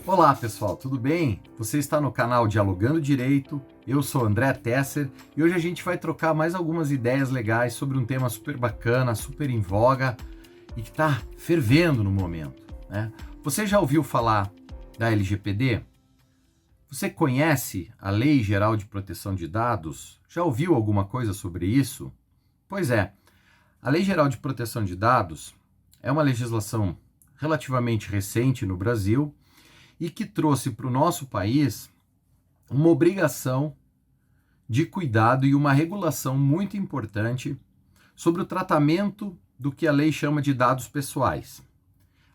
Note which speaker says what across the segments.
Speaker 1: Olá pessoal, tudo bem? Você está no canal Dialogando Direito, eu sou André Tesser e hoje a gente vai trocar mais algumas ideias legais sobre um tema super bacana, super em voga e que está fervendo no momento, né? Você já ouviu falar da LGPD? Você conhece a Lei Geral de Proteção de Dados? Já ouviu alguma coisa sobre isso? Pois é, a Lei Geral de Proteção de Dados é uma legislação relativamente recente no Brasil e que trouxe para o nosso país uma obrigação de cuidado e uma regulação muito importante sobre o tratamento do que a lei chama de dados pessoais.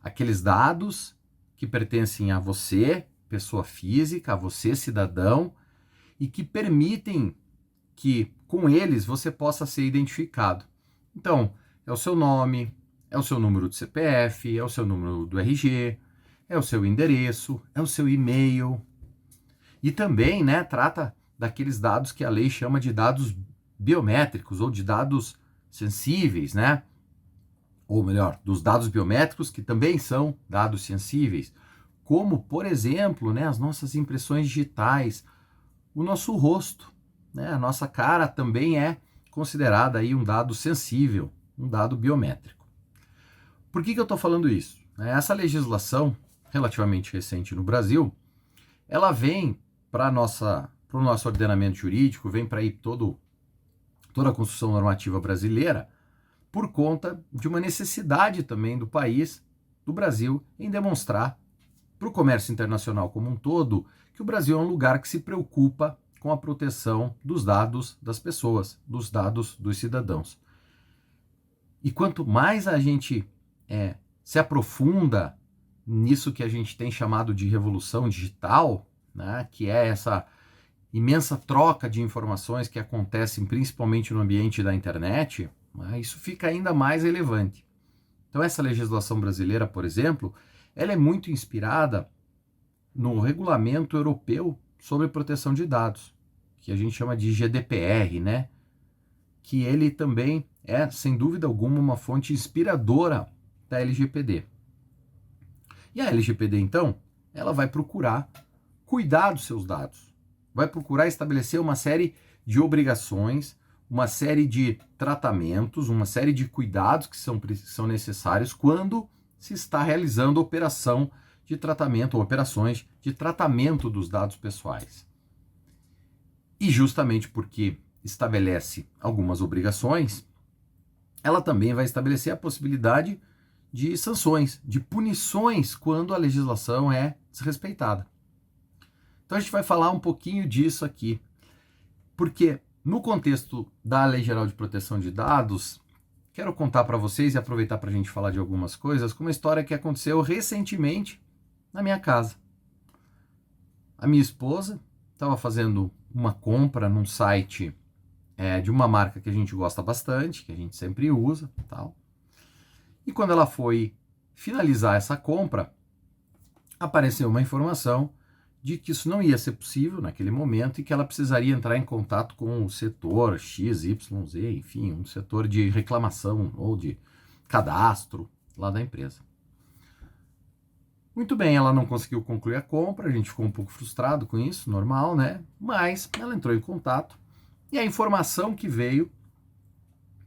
Speaker 1: Aqueles dados que pertencem a você, pessoa física, a você, cidadão, e que permitem que com eles você possa ser identificado. Então, é o seu nome, é o seu número de CPF, é o seu número do RG, é o seu endereço, é o seu e-mail. E também, né, trata daqueles dados que a lei chama de dados biométricos ou de dados sensíveis, né? Ou melhor, dos dados biométricos que também são dados sensíveis, como, por exemplo, né, as nossas impressões digitais, o nosso rosto, né? A nossa cara também é considerada aí um dado sensível, um dado biométrico. Por que eu estou falando isso? Essa legislação relativamente recente no Brasil, ela vem para o nosso ordenamento jurídico, vem para aí toda a construção normativa brasileira, por conta de uma necessidade também do país, do Brasil, em demonstrar para o comércio internacional como um todo que o Brasil é um lugar que se preocupa com a proteção dos dados das pessoas, dos dados dos cidadãos. E quanto mais a gente se aprofunda nisso que a gente tem chamado de revolução digital, né, que é essa imensa troca de informações que acontecem principalmente no ambiente da internet, né, isso fica ainda mais relevante. Então essa legislação brasileira, por exemplo, ela é muito inspirada no regulamento europeu sobre proteção de dados, que a gente chama de GDPR, né, que ele também é, sem dúvida alguma, uma fonte inspiradora da LGPD. E a LGPD, então, ela vai procurar cuidar dos seus dados, vai procurar estabelecer uma série de obrigações, uma série de tratamentos, uma série de cuidados que são necessários quando se está realizando operação de tratamento ou operações de tratamento dos dados pessoais. E justamente porque estabelece algumas obrigações, ela também vai estabelecer a possibilidade de sanções, de punições quando a legislação é desrespeitada. Então a gente vai falar um pouquinho disso aqui, porque no contexto da Lei Geral de Proteção de Dados, quero contar para vocês e aproveitar para a gente falar de algumas coisas, com uma história que aconteceu recentemente na minha casa. A minha esposa estava fazendo uma compra num site de uma marca que a gente gosta bastante, que a gente sempre usa, tal. E quando ela foi finalizar essa compra, apareceu uma informação de que isso não ia ser possível naquele momento e que ela precisaria entrar em contato com o setor XYZ, enfim, um setor de reclamação ou de cadastro lá da empresa. Muito bem, ela não conseguiu concluir a compra, a gente ficou um pouco frustrado com isso, normal, né? Mas ela entrou em contato e a informação que veio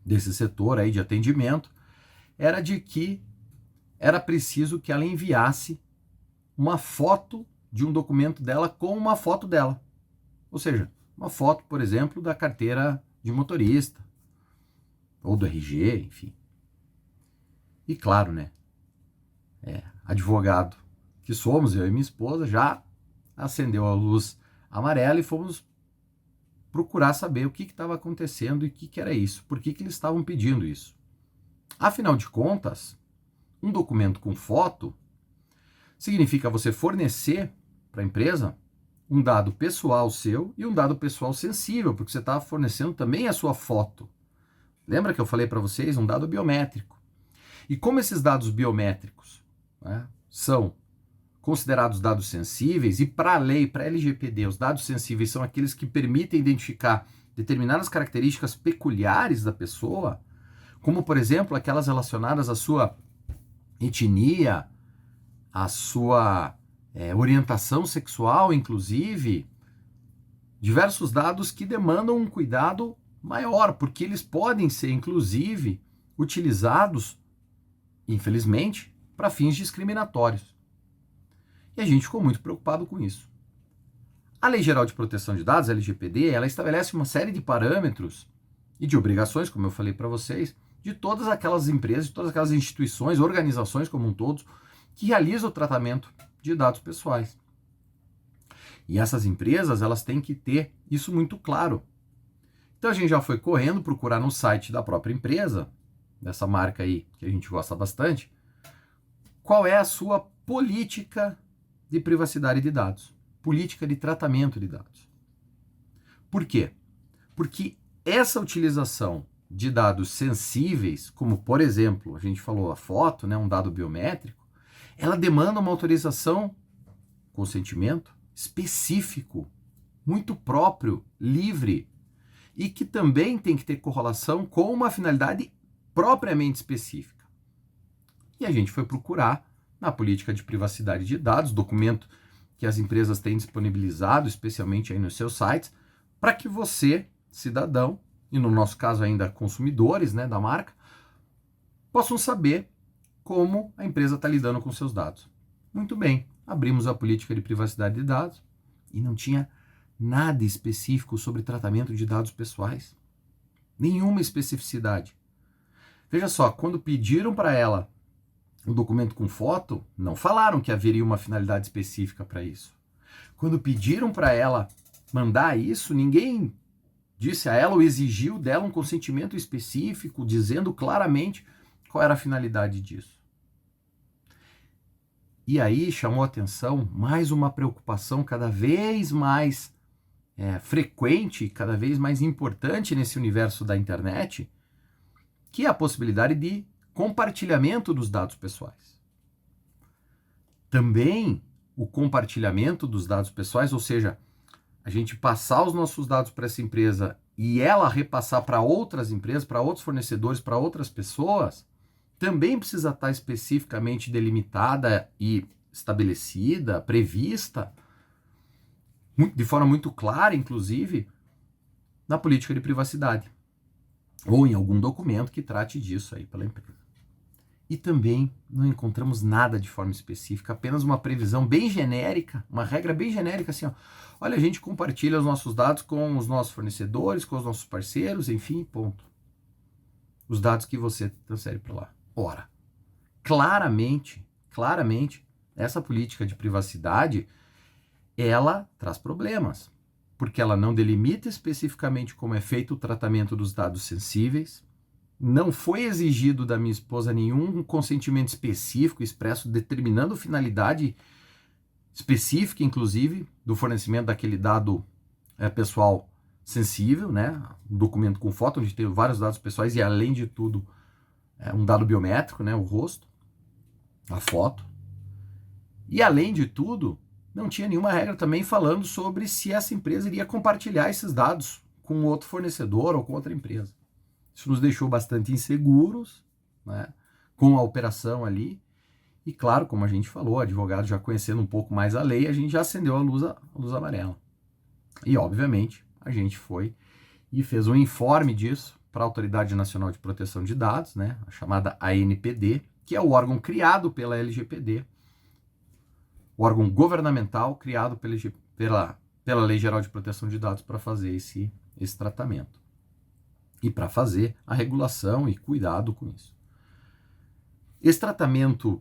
Speaker 1: desse setor aí de atendimento era de que era preciso que ela enviasse uma foto de um documento dela com uma foto dela. Ou seja, uma foto, por exemplo, da carteira de motorista, ou do RG, enfim. E claro, né? Advogado que somos, eu e minha esposa, já acendeu a luz amarela e fomos procurar saber o que estava acontecendo e o que era isso, por que eles estavam pedindo isso. Afinal de contas, um documento com foto significa você fornecer para a empresa um dado pessoal seu e um dado pessoal sensível, porque você está fornecendo também a sua foto. Lembra que eu falei para vocês? Um dado biométrico. E como esses dados biométricos, né, são considerados dados sensíveis, e para a lei, para a LGPD, os dados sensíveis são aqueles que permitem identificar determinadas características peculiares da pessoa, como, por exemplo, aquelas relacionadas à sua etnia, à sua orientação sexual, inclusive, diversos dados que demandam um cuidado maior, porque eles podem ser, inclusive, utilizados, infelizmente, para fins discriminatórios. E a gente ficou muito preocupado com isso. A Lei Geral de Proteção de Dados, a LGPD, ela estabelece uma série de parâmetros e de obrigações, como eu falei para vocês, de todas aquelas empresas, de todas aquelas instituições, organizações como um todo, que realizam o tratamento de dados pessoais. E essas empresas, elas têm que ter isso muito claro. Então a gente já foi correndo procurar no site da própria empresa, dessa marca aí que a gente gosta bastante, qual é a sua política de privacidade de dados, política de tratamento de dados. Por quê? Porque essa utilização de dados sensíveis, como por exemplo, a gente falou a foto, né, um dado biométrico, ela demanda uma autorização, consentimento específico, muito próprio, livre, e que também tem que ter correlação com uma finalidade propriamente específica. E a gente foi procurar na política de privacidade de dados, documento que as empresas têm disponibilizado, especialmente aí nos seus sites, para que você, cidadão, e no nosso caso ainda consumidores, né, da marca, possam saber como a empresa está lidando com seus dados. Muito bem, abrimos a política de privacidade de dados e não tinha nada específico sobre tratamento de dados pessoais. Nenhuma especificidade. Veja só, quando pediram para ela um documento com foto, não falaram que haveria uma finalidade específica para isso. Quando pediram para ela mandar isso, ninguém disse a ela ou exigiu dela um consentimento específico, dizendo claramente qual era a finalidade disso. E aí chamou a atenção mais uma preocupação cada vez mais frequente, cada vez mais importante nesse universo da internet, que é a possibilidade de compartilhamento dos dados pessoais. Também o compartilhamento dos dados pessoais, ou seja, a gente passar os nossos dados para essa empresa e ela repassar para outras empresas, para outros fornecedores, para outras pessoas, também precisa estar especificamente delimitada e estabelecida, prevista, de forma muito clara, inclusive, na política de privacidade, ou em algum documento que trate disso aí pela empresa. E também não encontramos nada de forma específica, apenas uma previsão bem genérica, uma regra bem genérica, assim, ó, olha, a gente compartilha os nossos dados com os nossos fornecedores, com os nossos parceiros, enfim, ponto. Os dados que você transfere para lá. Ora, claramente, essa política de privacidade, ela traz problemas, porque ela não delimita especificamente como é feito o tratamento dos dados sensíveis, não foi exigido da minha esposa nenhum consentimento específico, expresso, determinando finalidade específica, inclusive, do fornecimento daquele dado pessoal sensível, né? Um documento com foto, onde tem vários dados pessoais e, além de tudo, um dado biométrico, né? O rosto, a foto. E, além de tudo, não tinha nenhuma regra também falando sobre se essa empresa iria compartilhar esses dados com outro fornecedor ou com outra empresa. Isso nos deixou bastante inseguros, né, com a operação ali. E claro, como a gente falou, advogado já conhecendo um pouco mais a lei, a gente já acendeu a luz amarela. E, obviamente, a gente foi e fez um informe disso para a Autoridade Nacional de Proteção de Dados, né, a chamada ANPD, que é o órgão criado pela LGPD, o órgão governamental criado pela Lei Geral de Proteção de Dados para fazer esse tratamento. E para fazer a regulação e cuidado com isso. Esse tratamento,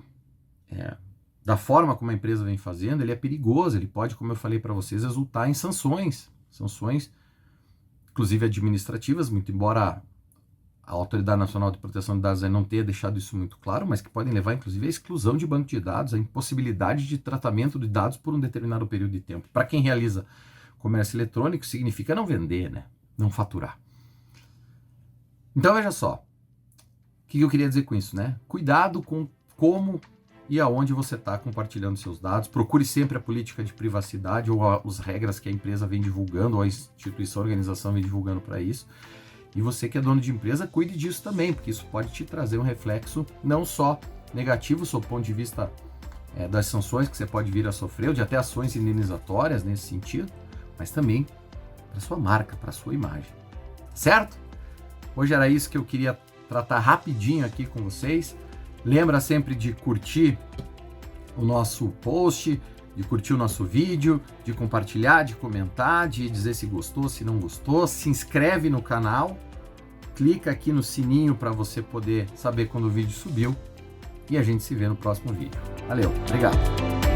Speaker 1: da forma como a empresa vem fazendo, ele é perigoso, ele pode, como eu falei para vocês, resultar em sanções, inclusive administrativas, muito embora a Autoridade Nacional de Proteção de Dados não tenha deixado isso muito claro, mas que podem levar, inclusive, à exclusão de banco de dados, à impossibilidade de tratamento de dados por um determinado período de tempo. Para quem realiza comércio eletrônico, significa não vender, né? Não faturar. Então, veja só, o que eu queria dizer com isso, né? Cuidado com como e aonde você está compartilhando seus dados. Procure sempre a política de privacidade ou as regras que a empresa vem divulgando, ou a instituição, a organização vem divulgando para isso. E você que é dono de empresa, cuide disso também, porque isso pode te trazer um reflexo não só negativo, sob o ponto de vista das sanções que você pode vir a sofrer, ou de até ações indenizatórias nesse sentido, mas também para sua marca, para sua imagem. Certo? Hoje era isso que eu queria tratar rapidinho aqui com vocês. Lembra sempre de curtir o nosso post, de curtir o nosso vídeo, de compartilhar, de comentar, de dizer se gostou, se não gostou. Se inscreve no canal, clica aqui no sininho para você poder saber quando o vídeo subiu e a gente se vê no próximo vídeo. Valeu, obrigado!